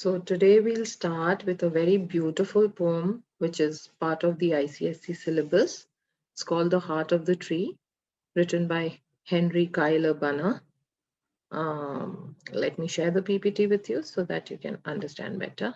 So today we'll start with a very beautiful poem which is part of the ICSE syllabus. It's called The Heart of the Tree, written by Cuyler Bunner. Let me share the PPT with you so that you can understand better.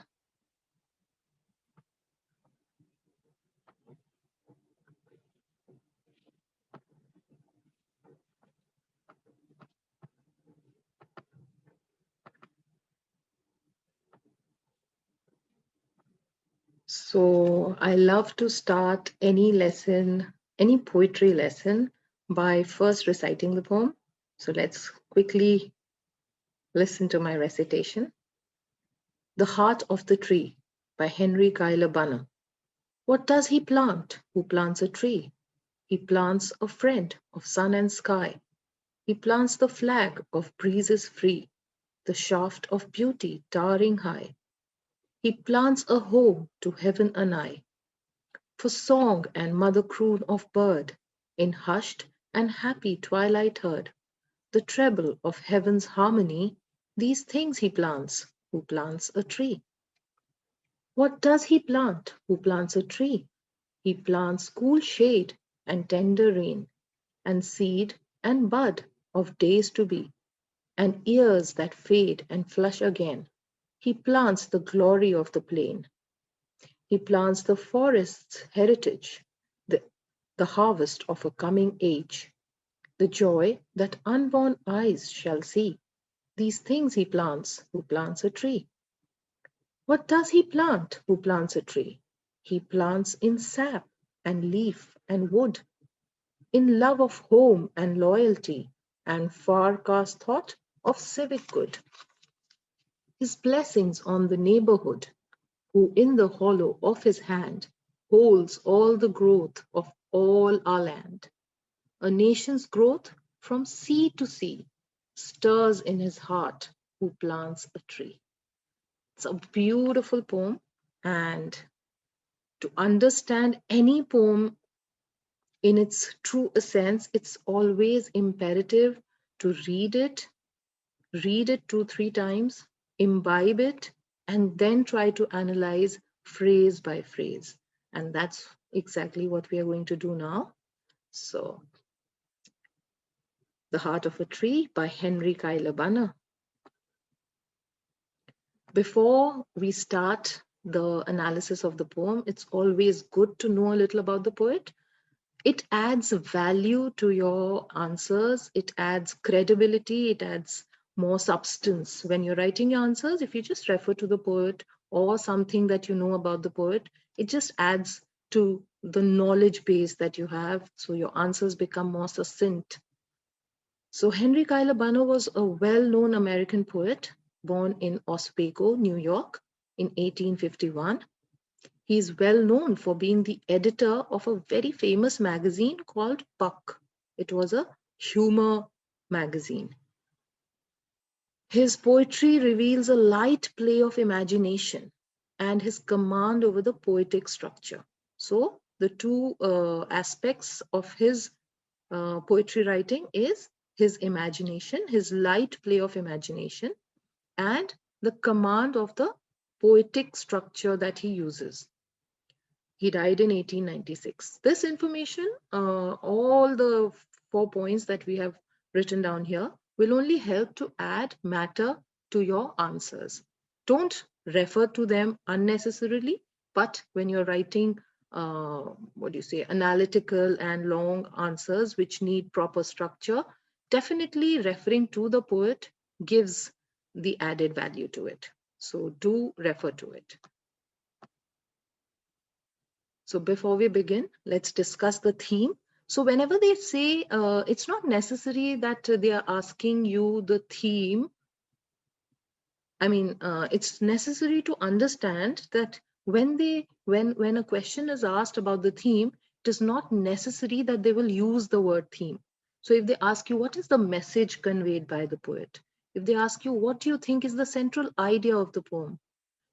So I love to start any lesson, any poetry lesson, by first reciting the poem. So let's quickly listen to my recitation. The Heart of the Tree by Cuyler Bunner. What does he plant who plants a tree? He plants a friend of sun and sky. He plants the flag of breezes free, the shaft of beauty towering high. He plants a home to heaven anigh, for song and mother croon of bird, in hushed and happy twilight heard, the treble of heaven's harmony, these things he plants who plants a tree. What does he plant who plants a tree? He plants cool shade and tender rain, and seed and bud of days to be, and years that fade and flush again. He plants the glory of the plain. He plants the forest's heritage, the harvest of a coming age, the joy that unborn eyes shall see. These things he plants who plants a tree. What does he plant who plants a tree? He plants in sap and leaf and wood, in love of home and loyalty, and far cast thought of civic good. His blessings on the neighborhood, who in the hollow of his hand holds all the growth of all our land. A nation's growth from sea to sea stirs in his heart who plants a tree. It's a beautiful poem, and to understand any poem in its true essence, it's always imperative to read it 2-3 times, imbibe it, and then try to analyze phrase by phrase. And that's exactly what we are going to do now. So, The Heart of a Tree by Cuyler Bunner. Before we start the analysis of the poem, it's always good to know a little about the poet. It adds value to your answers. It adds credibility. It adds more substance. When you're writing your answers, if you just refer to the poet or something that you know about the poet, it just adds to the knowledge base that you have. So your answers become more succinct. So Cuyler Bunner was a well-known American poet born in Oswego, New York in 1851. He is well known for being the editor of a very famous magazine called Puck. It was a humor magazine. His poetry reveals a light play of imagination and his command over the poetic structure. So the two aspects of his poetry writing is his imagination, his light play of imagination, and the command of the poetic structure that he uses. He died in 1896. This information, all the 4 points that we have written down here, will only help to add matter to your answers. Don't refer to them unnecessarily, but when you're writing, analytical and long answers which need proper structure, definitely referring to the poet gives the added value to it. So do refer to it. So before we begin, let's discuss the theme. So whenever they say, it's not necessary that they are asking you the theme. I mean, it's necessary to understand that when a question is asked about the theme, it is not necessary that they will use the word theme. So if they ask you, what is the message conveyed by the poet? If they ask you, what do you think is the central idea of the poem?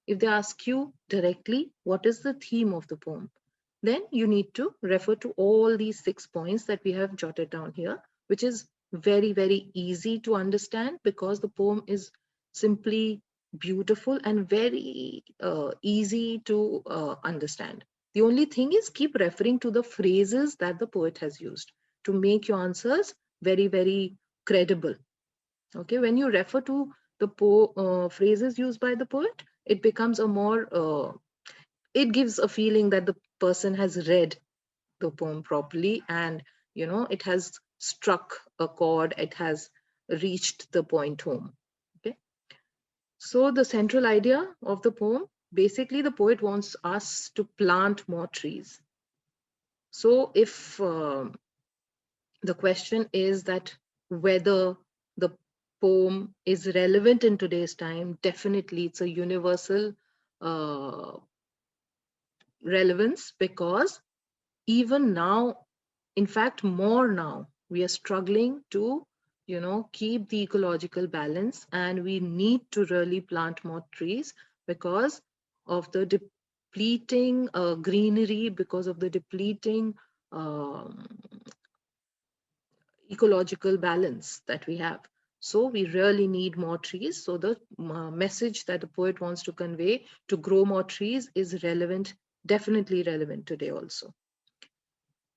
If they ask you directly, what is the theme of the poem? Then you need to refer to all these 6 points that we have jotted down here, which is very, very easy to understand because the poem is simply beautiful and very easy to understand. The only thing is keep referring to the phrases that the poet has used to make your answers very, very credible. Okay, when you refer to the phrases used by the poet, it becomes a more, it gives a feeling that the person has read the poem properly, and it has struck a chord, it has reached the point home. Okay, so the central idea of the poem, basically the poet wants us to plant more trees. So if the question is that whether the poem is relevant in today's time, definitely it's a universal uh, relevance, because even now, in fact more now, we are struggling to keep the ecological balance, and we need to really plant more trees because of the depleting greenery, because of the depleting um, ecological balance that we have. So we really need more trees. So the message that the poet wants to convey, to grow more trees, is relevant, definitely relevant today also.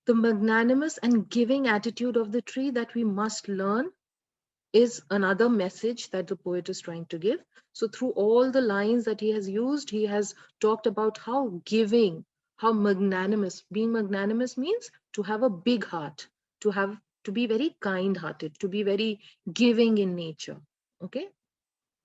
The magnanimous and giving attitude of the tree that we must learn is another message that the poet is trying to give. So through all the lines that he has used, he has talked about how giving, how magnanimous. Being magnanimous means to have a big heart, to be very kind hearted, to be very giving in nature. Okay,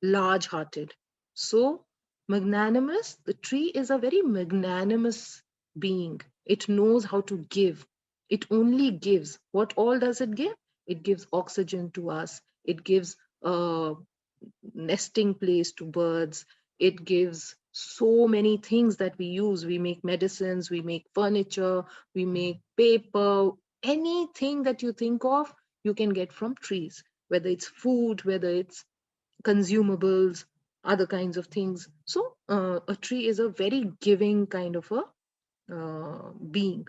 large hearted. So magnanimous, the tree is a very magnanimous being. It knows how to give. It only gives. What all does it give? It gives oxygen to us. It gives a nesting place to birds. It gives so many things that we use. We make medicines, we make furniture, we make paper. Anything that you think of, you can get from trees, whether it's food, whether it's consumables, other kinds of things. So a tree is a very giving kind of a being.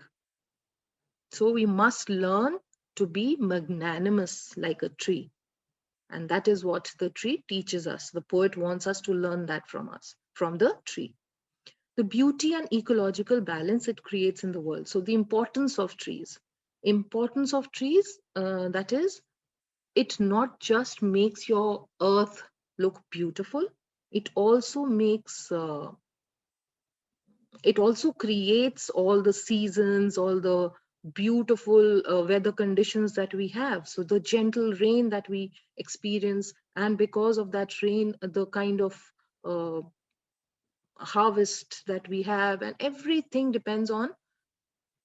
So we must learn to be magnanimous like a tree. And that is what the tree teaches us. The poet wants us to learn that from us, from the tree. The beauty and ecological balance it creates in the world. So the importance of trees. Importance of trees, that is, it not just makes your earth look beautiful, it also makes it also creates all the seasons, all the beautiful weather conditions that we have. So the gentle rain that we experience, and because of that rain, the kind of uh, harvest that we have, and everything depends on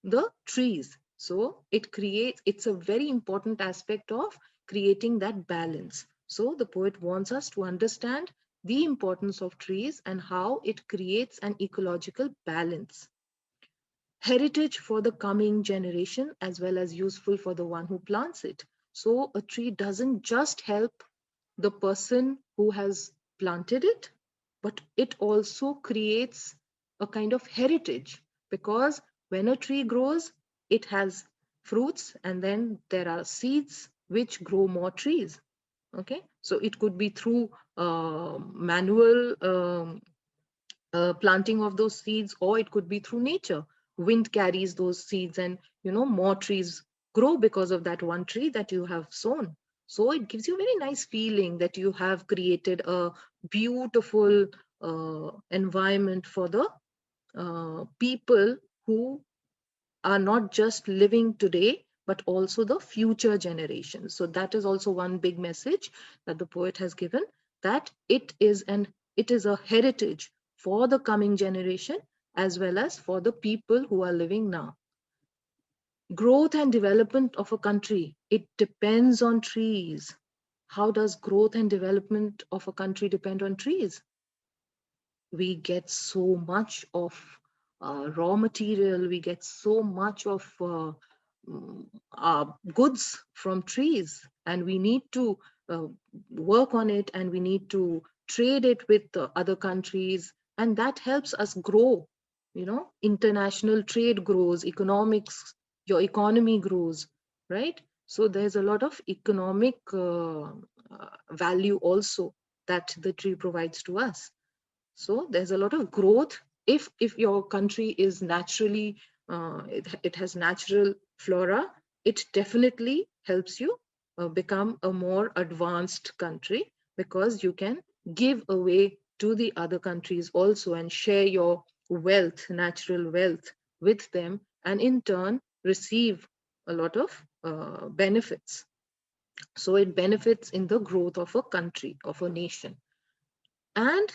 the trees. So it's a very important aspect of creating that balance. So the poet wants us to understand the importance of trees and how it creates an ecological balance. Heritage for the coming generation, as well as useful for the one who plants it. So a tree doesn't just help the person who has planted it, but it also creates a kind of heritage, because when a tree grows, it has fruits, and then there are seeds which grow more trees. Okay, so it could be through manual planting of those seeds, or it could be through nature. Wind carries those seeds, and more trees grow because of that one tree that you have sown. So it gives you a very nice feeling that you have created a beautiful environment for the people who are not just living today, but also the future generations. So that is also one big message that the poet has given, that it is a heritage for the coming generation, as well as for the people who are living now. Growth and development of a country, it depends on trees. How does growth and development of a country depend on trees? We get so much of raw material, we get so much of goods from trees, and we need to work on it, and we need to trade it with other countries, and that helps us grow. International trade grows, economics, your economy grows, right? So there's a lot of economic value also. that the tree provides to us. So there's a lot of growth. If your country is naturally, it has natural flora, it definitely helps you become a more advanced country, because you can give away to the other countries also and share your wealth, natural wealth, with them, and in turn receive a lot of benefits. So it benefits in the growth of a country, of a nation. And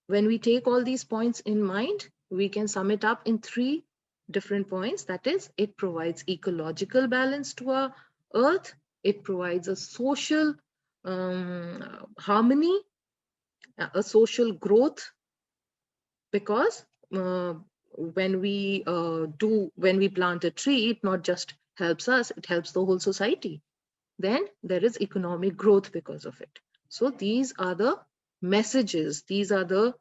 when we take all these points in mind, we can sum it up in 3 different points. That is, it provides ecological balance to our earth, it provides a social harmony, a social growth, because when we plant a tree, it not just helps us, it helps the whole society. Then there is economic growth because of it. So these are the messages, these are the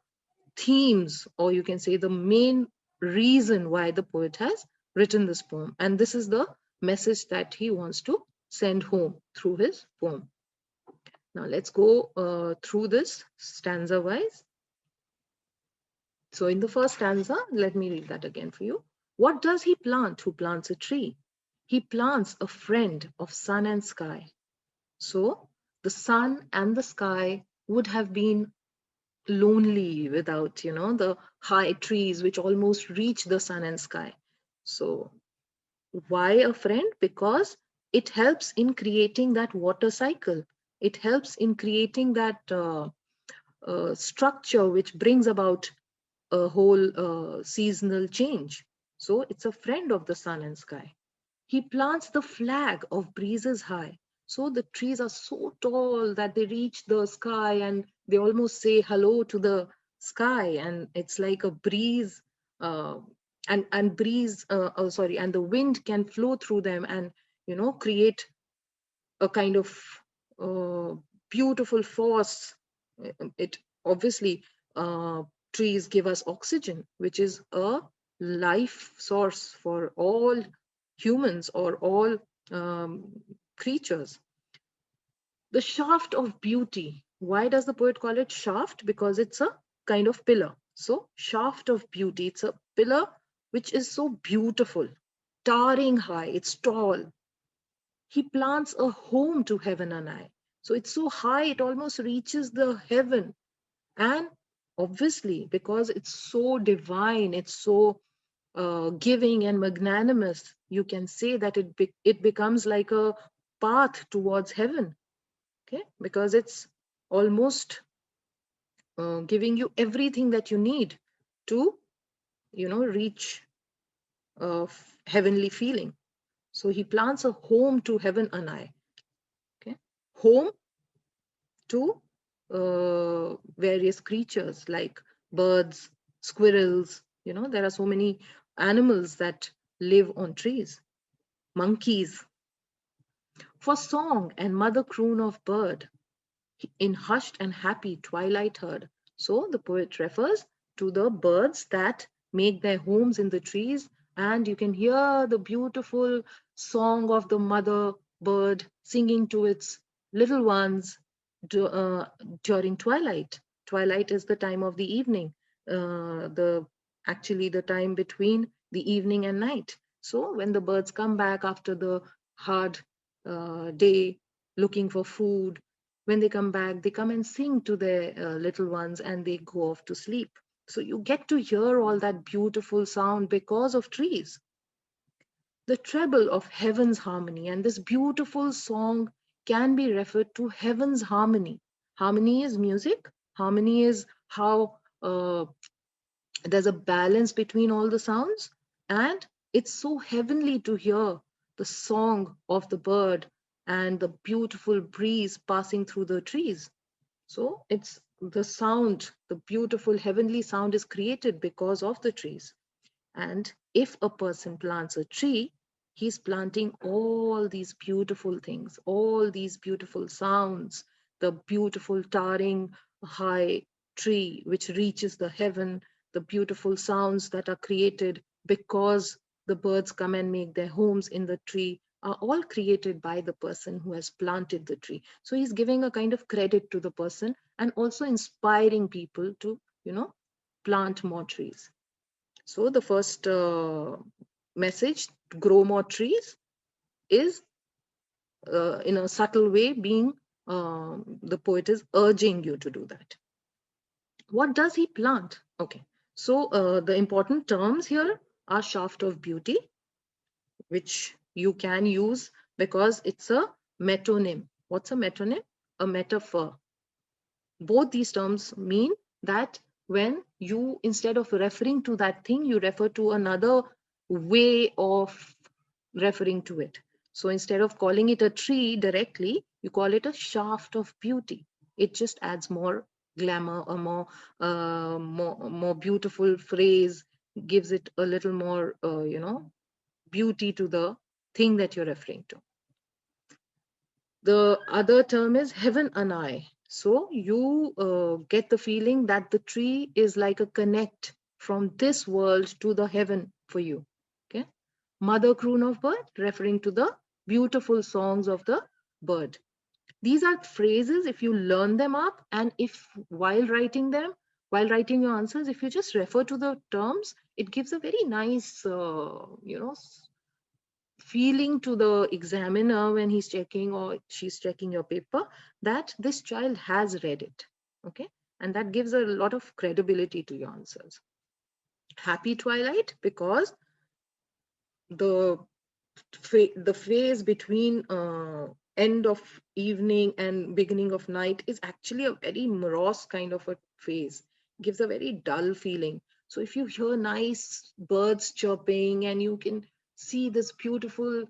themes, or you can say the main reason why the poet has written this poem. And this is the message that he wants to send home through his poem. Now let's go through this stanza wise. So in the first stanza, let me read that again for you. What does he plant who plants a tree? He plants a friend of sun and sky. So the sun and the sky would have been lonely without, the high trees which almost reach the sun and sky. So why a friend? Because it helps in creating that water cycle. It helps in creating that structure which brings about a whole seasonal change. So it's a friend of the sun and sky. He plants the flag of breezes high. So the trees are so tall that they reach the sky and they almost say hello to the sky. And it's like a breeze, uh, and breeze, and the wind can flow through them and, create a kind of uh, beautiful force. It obviously, trees give us oxygen, which is a life source for all humans or all creatures. The shaft of beauty. Why does the poet call it shaft? Because it's a kind of pillar. So, shaft of beauty. It's a pillar which is so beautiful, towering high, it's tall. He plants a home to heaven and I. So it's so high, it almost reaches the heaven. And obviously, because it's so divine, it's so giving and magnanimous, you can say that it becomes like a path towards heaven. Okay, because it's almost giving you everything that you need to, reach a heavenly feeling. So he plants a home to heaven and I. Okay, home to various creatures like birds, squirrels. There are so many animals that live on trees, monkeys. For song and mother croon of bird, in hushed and happy twilight heard. So the poet refers to the birds that make their homes in the trees, and you can hear the beautiful song of the mother bird singing to its little ones during twilight. Twilight is the time of the evening, the actually the time between the evening and night. So when the birds come back after the hard day looking for food, when they come back, they come and sing to their little ones and they go off to sleep. So you get to hear all that beautiful sound because of trees. The treble of heaven's harmony, and this beautiful song can be referred to heaven's harmony. Harmony is music, harmony is how there's a balance between all the sounds, and it's so heavenly to hear the song of the bird and the beautiful breeze passing through the trees. So it's the sound, the beautiful heavenly sound is created because of the trees. And if a person plants a tree, he's planting all these beautiful things, all these beautiful sounds, the beautiful towering high tree which reaches the heaven, the beautiful sounds that are created because the birds come and make their homes in the tree, are all created by the person who has planted the tree. So he's giving a kind of credit to the person and also inspiring people to, plant more trees. So the first message, grow more trees, is in a subtle way being, the poet is urging you to do that. What does he plant? Okay, so the important terms here are shaft of beauty, which you can use because it's a metonym. What's a metonym? A metaphor. Both these terms mean that when you, instead of referring to that thing, you refer to another way of referring to it. So instead of calling it a tree directly, you call it a shaft of beauty. It just adds more glamour, a more beautiful phrase, gives it a little more, beauty to the thing that you're referring to. The other term is heaven and I. So you get the feeling that the tree is like a connect from this world to the heaven for you. Okay. Mother croon of bird, referring to the beautiful songs of the bird. These are phrases, if you learn them up, and if while writing your answers, if you just refer to the terms, it gives a very nice, feeling to the examiner when he's checking or she's checking your paper that this child has read it. Okay. And that gives a lot of credibility to your answers. Happy twilight, because the phase between end of evening and beginning of night is actually a very morose kind of a phase. Gives a very dull feeling. So if you hear nice birds chirping and you can see this beautiful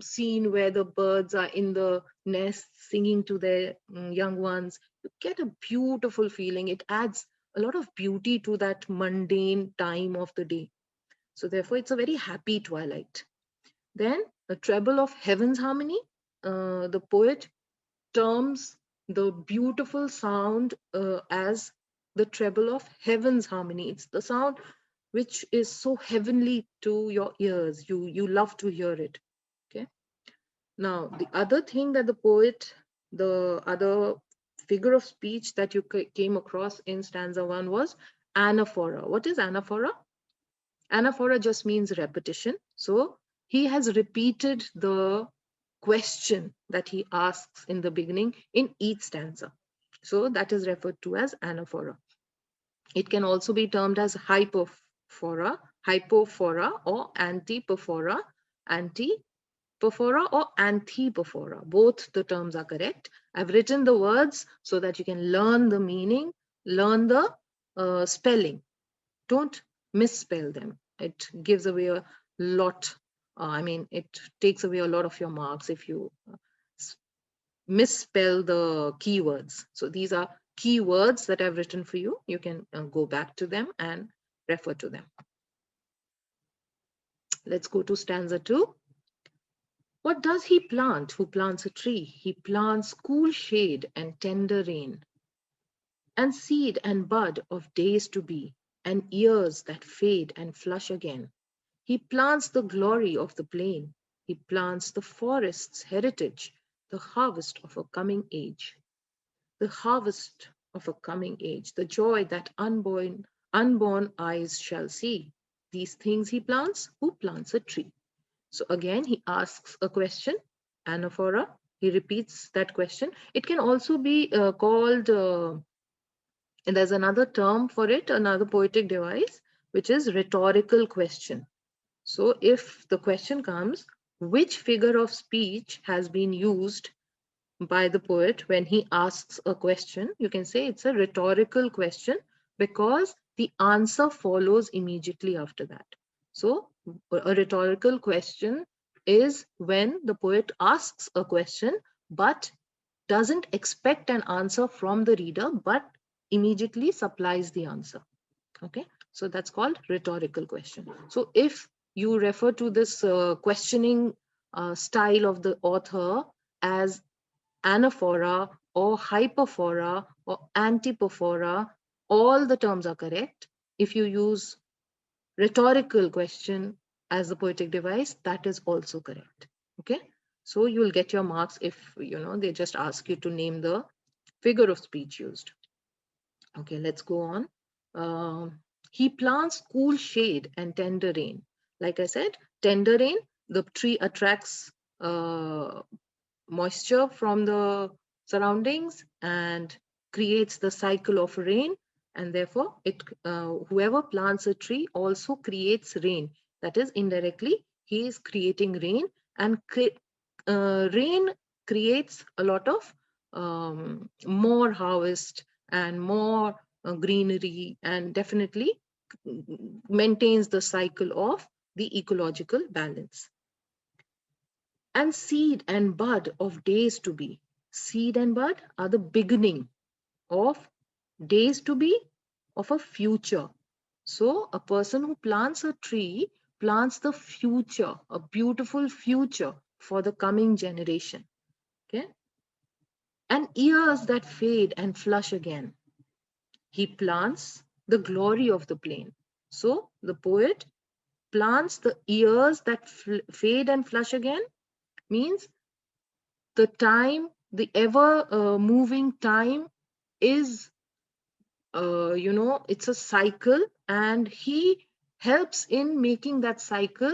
scene where the birds are in the nest singing to their young ones, you get a beautiful feeling. It adds a lot of beauty to that mundane time of the day. So therefore, it's a very happy twilight. Then a treble of heaven's harmony. The poet terms the beautiful sound as the treble of heaven's harmony. It's the sound which is so heavenly to your ears. You love to hear it. Okay. Now, the other thing that the other figure of speech that you came across in stanza 1 was anaphora. What is anaphora? Anaphora just means repetition. So he has repeated the question that he asks in the beginning in each stanza. So that is referred to as anaphora. It can also be termed as hypophora, or antipophora, or antipophora. Both the terms are correct. I've written the words so that you can learn the meaning, learn the spelling. Don't misspell them. It gives away a lot. It takes away a lot of your marks if you misspell the keywords. So these are keywords that I've written for you. You can go back to them and refer to them. Let's go to stanza 2. What does he plant who plants a tree? He plants cool shade and tender rain, and seed and bud of days to be, and years that fade and flush again. He plants the glory of the plain. He plants the forest's heritage, the harvest of a coming age. The harvest of a coming age, the joy that unborn eyes shall see. These things he plants. Who plants a tree? So again, he asks a question, anaphora. He repeats that question. It can also be called, and there's another term for it, another poetic device, which is rhetorical question. So if the question comes, which figure of speech has been used by the poet when he asks a question, you can say it's a rhetorical question because the answer follows immediately after that. So a rhetorical question is when the poet asks a question but doesn't expect an answer from the reader but immediately supplies the answer. Okay, so that's called rhetorical question. So if you refer to this questioning style of the author as anaphora or hypophora or antipophora, all the terms are correct. If you use rhetorical question as the poetic device, that is also correct. Okay, so you will get your marks if they just ask you to name the figure of speech used. Okay, let's go on. He plants cool shade and tender rain. Like I said, tender rain, the tree attracts moisture from the surroundings and creates the cycle of rain, and therefore whoever plants a tree also creates rain. That is, indirectly he is creating rain, and rain creates a lot of more harvest and more greenery, and definitely maintains the cycle of the ecological balance. And seed and bud of days to be. Seed and bud are the beginning of days to be, of a future. So a person who plants a tree plants the future, a beautiful future for the coming generation. Okay. And years that fade and flush again. He plants the glory of the plain. So the poet plants the years that fade and flush again, means the time, the ever moving time is, it's a cycle, and he helps in making that cycle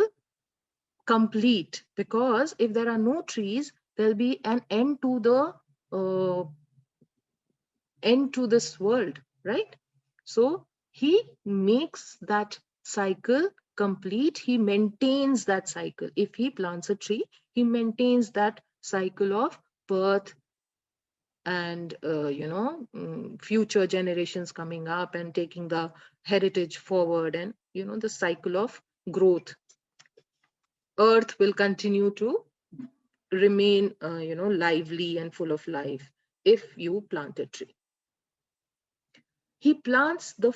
complete, because if there are no trees, there'll be an end to the end to this world, right? So he makes that cycle complete. He maintains that cycle. If he plants a tree, he maintains that cycle of birth and future generations coming up and taking the heritage forward, and the cycle of growth. Earth will continue to remain lively and full of life if you plant a tree. He plants the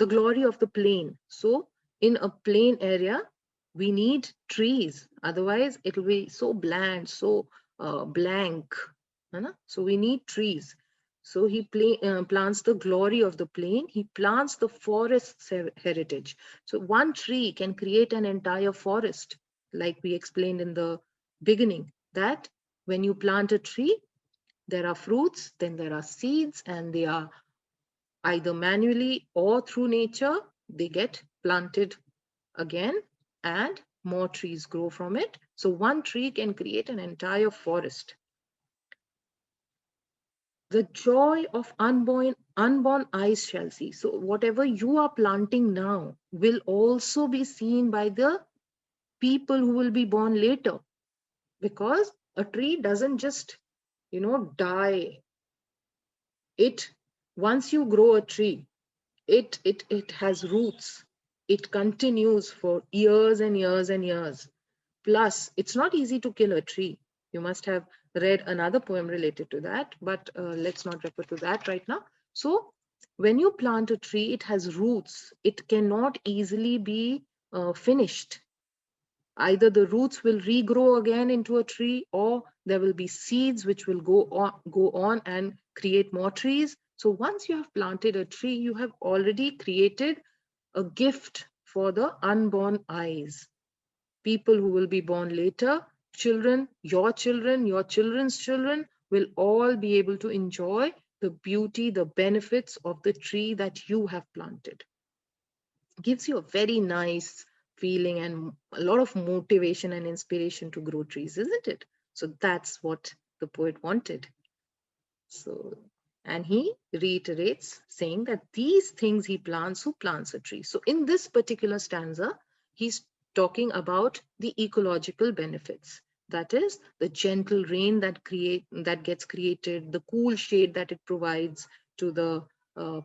glory of the plain. So in a plain area, we need trees. Otherwise, it will be so bland, so blank. So we need trees. So he plants the glory of the plain. He plants the forest's heritage. So one tree can create an entire forest, like we explained in the beginning, that when you plant a tree, there are fruits, then there are seeds, and they are either manually or through nature, they get planted again, and more trees grow from it. So one tree can create an entire forest. The joy of unborn eyes shall see. So whatever you are planting now will also be seen by the people who will be born later, because a tree doesn't just die. It, once you grow a tree, it has roots. It continues for years and years and years. Plus, it's not easy to kill a tree. You must have read another poem related to that, but let's not refer to that right now. So when you plant a tree, it has roots. It cannot easily be finished. Either the roots will regrow again into a tree, or there will be seeds which will go on and create more trees. So once you have planted a tree, you have already created a gift for the unborn eyes. People who will be born later, children, your children's children, will all be able to enjoy the beauty, the benefits of the tree that you have planted. It gives you a very nice feeling and a lot of motivation and inspiration to grow trees, isn't it? So that's what the poet wanted. So, and he reiterates saying that these things he plants, who plants a tree. So in this particular stanza, he's talking about the ecological benefits. That is the gentle rain that gets created, the cool shade that it provides to the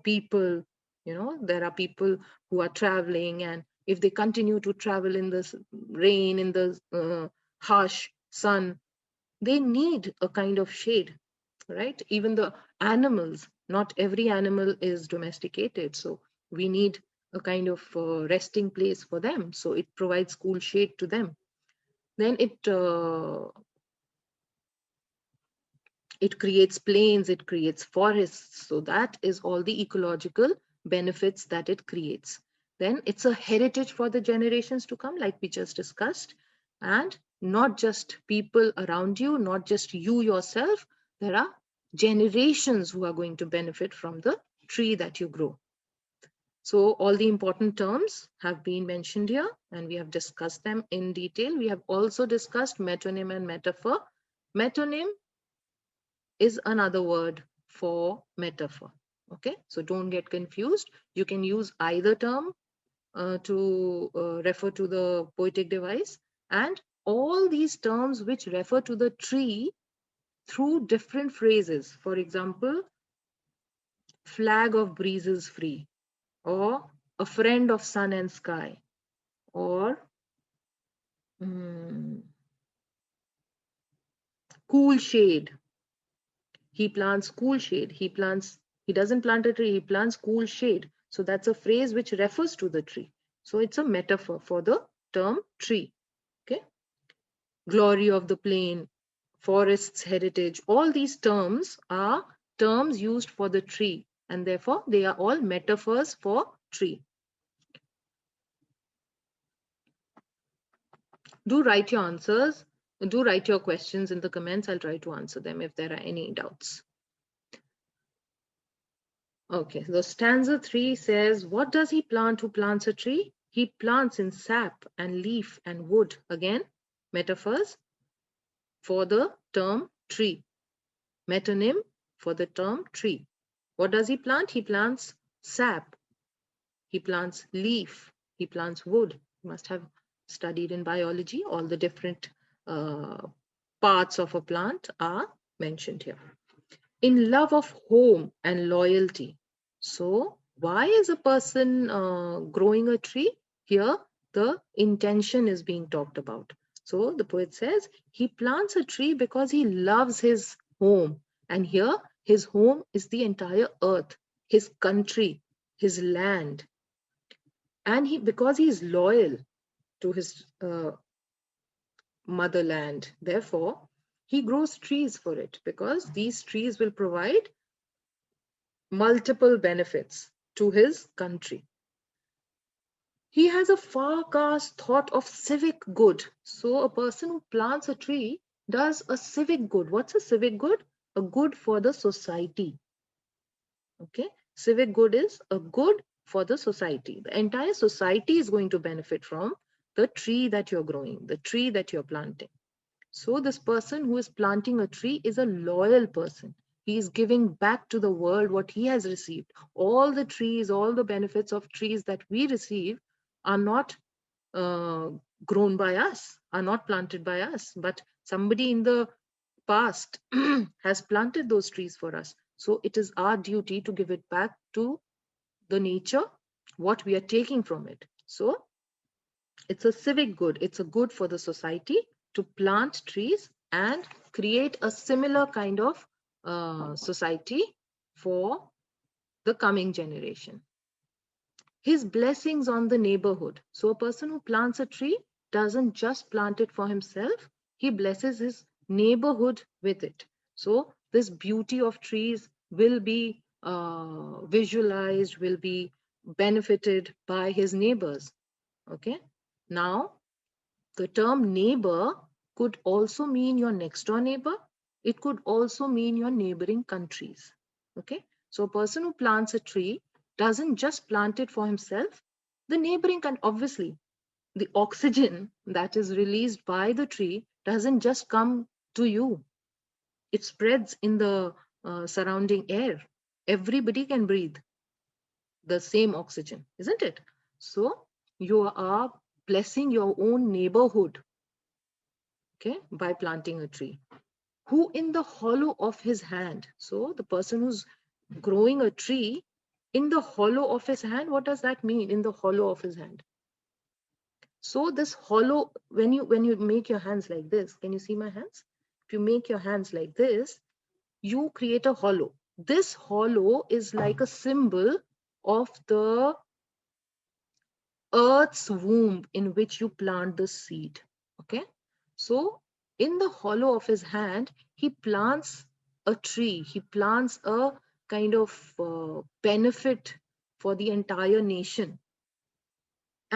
people. There are people who are traveling, and if they continue to travel in this rain, in the harsh sun, they need a kind of shade, right? Even the animals, not every animal is domesticated, so we need a kind of resting place for them, so it provides cool shade to them. Then it creates plains, it creates forests, so that is all the ecological benefits that it creates. then it's a heritage for the generations to come, like we just discussed. And not just people around you, not just you yourself, there are generations who are going to benefit from the tree that you grow. So all the important terms have been mentioned here, and we have discussed them in detail. We have also discussed metonym and metaphor. Metonym is another word for metaphor. Okay, so don't get confused. You can use either term to refer to the poetic device, and all these terms which refer to the tree through different phrases. For example, flag of breezes free, or a friend of sun and sky, or cool shade. He plants cool shade. He doesn't plant a tree, he plants cool shade. So that's a phrase which refers to the tree. So it's a metaphor for the term tree. Okay. Glory of the plain, forest's heritage, all these terms are terms used for the tree, and therefore they are all metaphors for tree. Do write your answers, do write your questions in the comments. I'll try to answer them if there are any doubts. Okay, so stanza 3 says, what does he plant who plants a tree? He plants in sap and leaf and wood. Again, metaphors for the term tree. Metonym for the term tree. What does he plant? He plants sap. He plants leaf. He plants wood. You must have studied in biology. All the different parts of a plant are mentioned here. In love of home and loyalty. So why is a person growing a tree? Here, the intention is being talked about. So the poet says he plants a tree because he loves his home. And here, his home is the entire earth, his country, his land. And because he is loyal to his motherland, therefore, he grows trees for it, because these trees will provide multiple benefits to his country. He has a far-cast thought of civic good. So a person who plants a tree does a civic good. What's a civic good? A good for the society. Okay, civic good is a good for the society. The entire society is going to benefit from the tree that you're growing, the tree that you're planting. So this person who is planting a tree is a loyal person. He is giving back to the world what he has received. All the trees, all the benefits of trees that we receive are not grown by us, are not planted by us, but somebody in the past has planted those trees for us. So it is our duty to give it back to the nature, what we are taking from it. So it's a civic good. It's a good for the society to plant trees and create a similar kind of society for the coming generation. His blessings on the neighborhood. So a person who plants a tree doesn't just plant it for himself, he blesses his neighborhood with it. So this beauty of trees will be visualized, will be benefited by his neighbors. Okay. Now, the term neighbor could also mean your next door neighbor. It could also mean your neighboring countries. Okay. So a person who plants a tree doesn't just plant it for himself. The neighboring country, obviously, the oxygen that is released by the tree doesn't just come to you. It spreads in the surrounding air. Everybody can breathe the same oxygen, isn't it? So you are blessing your own neighborhood, okay, by planting a tree. Who in the hollow of his hand. So the person who's growing a tree in the hollow of his hand, what does that mean, in the hollow of his hand? So this hollow, when you make your hands like this, can you see my hands? If you make your hands like this, you create a hollow. This hollow is like a symbol of the earth's womb in which you plant the seed. Okay, so in the hollow of his hand, he plants a tree. He plants a kind of benefit for the entire nation.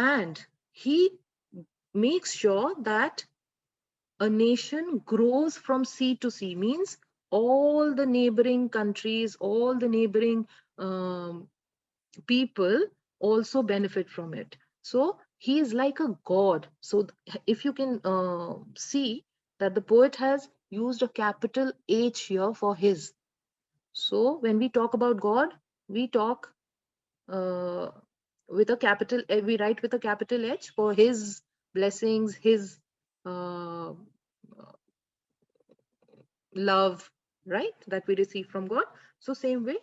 and he makes sure that a nation grows from sea to sea, means all the neighboring countries, all the neighboring people also benefit from it. So he is like a god. So if you can see that the poet has used a capital H here for his. So when we talk about God, we talk uh, with a capital, we write with a capital H for his blessings, his uh, love, right, that we receive from God. So same way,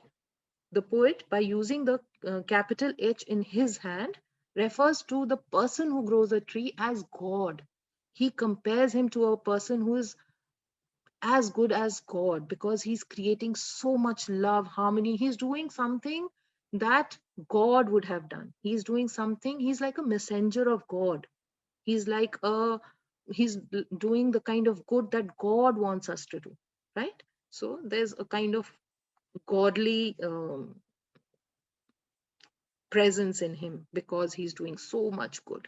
the poet, by using the capital H in his hand, refers to the person who grows a tree as God. He compares him to a person who is as good as God, because he's creating so much love, harmony. He's doing something that God would have done. He's doing something, he's like a messenger of God. He's like he's doing the kind of good that God wants us to do, right? So there's a kind of godly presence in him because he's doing so much good.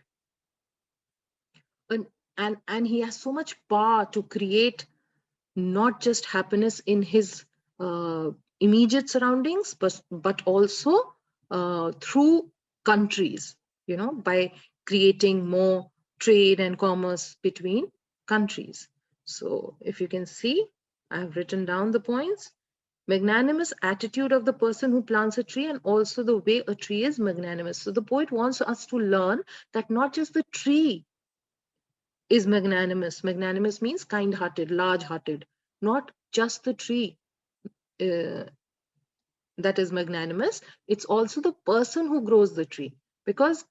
And, and he has so much power to create not just happiness in his immediate surroundings, but also through countries, by creating more trade and commerce between countries. So if you can see, I have written down the points. Magnanimous attitude of the person who plants a tree, and also the way a tree is magnanimous. So the poet wants us to learn that not just the tree is magnanimous. Magnanimous means kind-hearted, large-hearted. Not just the tree uh, that is magnanimous, it's also the person who grows the tree. Because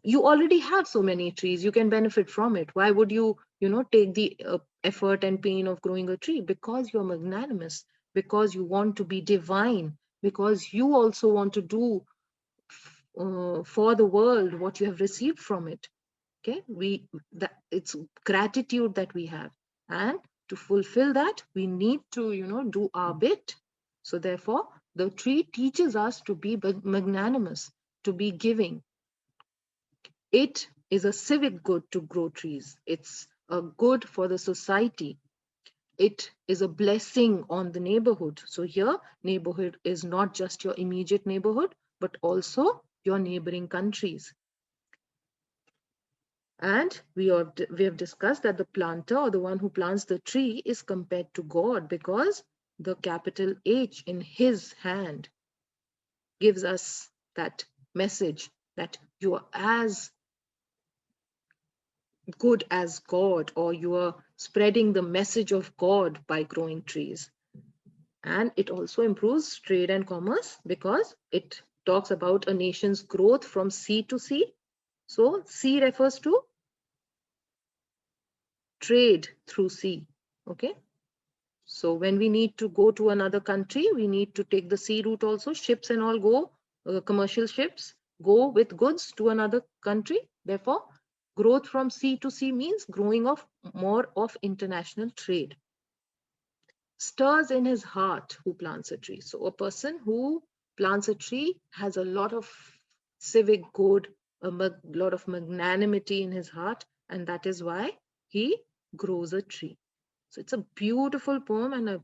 you already have so many trees, you can benefit from it. Why would you, take the effort and pain of growing a tree? Because you're magnanimous, because you want to be divine, because you also want to do for the world what you have received from it. Okay, it's gratitude that we have, and to fulfill that we need to do our bit. So therefore the tree teaches us to be magnanimous, to be giving. It is a civic good to grow trees. It's a good for the society. It is a blessing on the neighborhood. So here, neighborhood is not just your immediate neighborhood, but also your neighboring countries. And we have discussed that the planter, or the one who plants the tree, is compared to God, because the capital H in his hand gives us that message that you are as good as God, or you are spreading the message of God by growing trees. And it also improves trade and commerce, because it talks about a nation's growth from sea to sea. So sea refers to trade through sea. Okay. So when we need to go to another country, we need to take the sea route also. Ships and all go, commercial ships go with goods to another country. Therefore, growth from sea to sea means growing of more of international trade. Stirs in his heart who plants a tree. So a person who plants a tree has a lot of civic good, a lot of magnanimity in his heart, and that is why he grows a tree. So it's a beautiful poem and a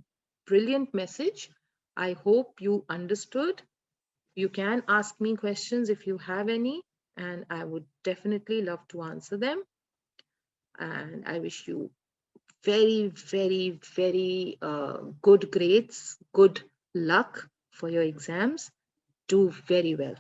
brilliant message. I hope you understood. You can ask me questions if you have any, and I would definitely love to answer them. And I wish you very, very, very good grades, good luck for your exams. Do very well.